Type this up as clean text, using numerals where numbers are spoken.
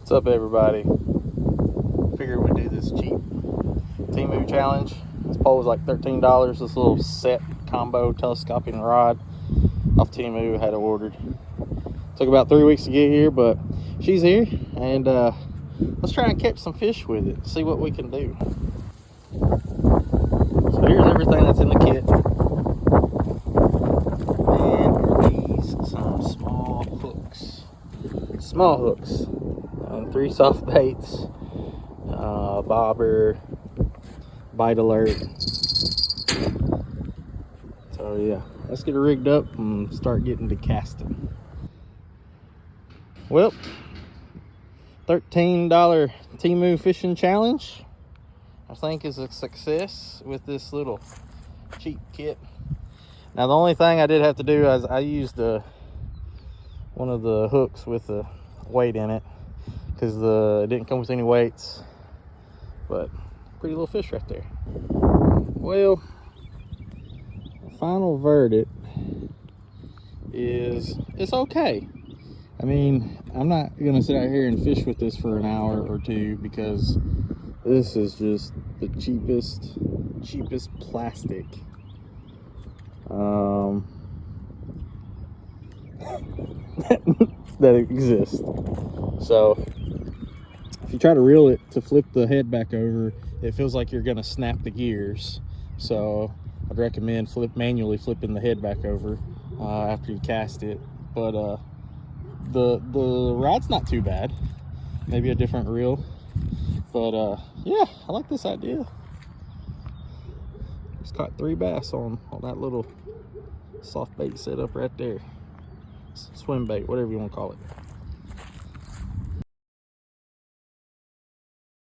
What's up, everybody? Figured we'd do this cheap Temu challenge. This pole was like $13. This little set combo telescoping rod off Temu had it ordered. Took about 3 weeks to get here, but she's here, and let's try and catch some fish with it. See what we can do. So here's everything that's in the kit. And are these some small hooks. Small hooks. 3 soft baits, bobber, bite alert. So yeah, let's get it rigged up and start getting to casting. Well, $13 Temu Fishing challenge I think is a success with this little cheap kit. Now the only thing I did have to do is I used one of the hooks with the weight in it, because it didn't come with any weights, but pretty little fish right there. Well, the final verdict is it's okay. I mean, I'm not gonna sit out here and fish with this for an hour or two, because this is just the cheapest plastic that exists. So if you try to reel it to flip the head back over, it feels like you're gonna snap the gears. So I'd recommend manually flipping the head back over after you cast it. But the rod's not too bad. Maybe a different reel. But yeah, I like this idea. Just caught 3 bass on that little soft bait setup right there. Swim bait, whatever you want to call it.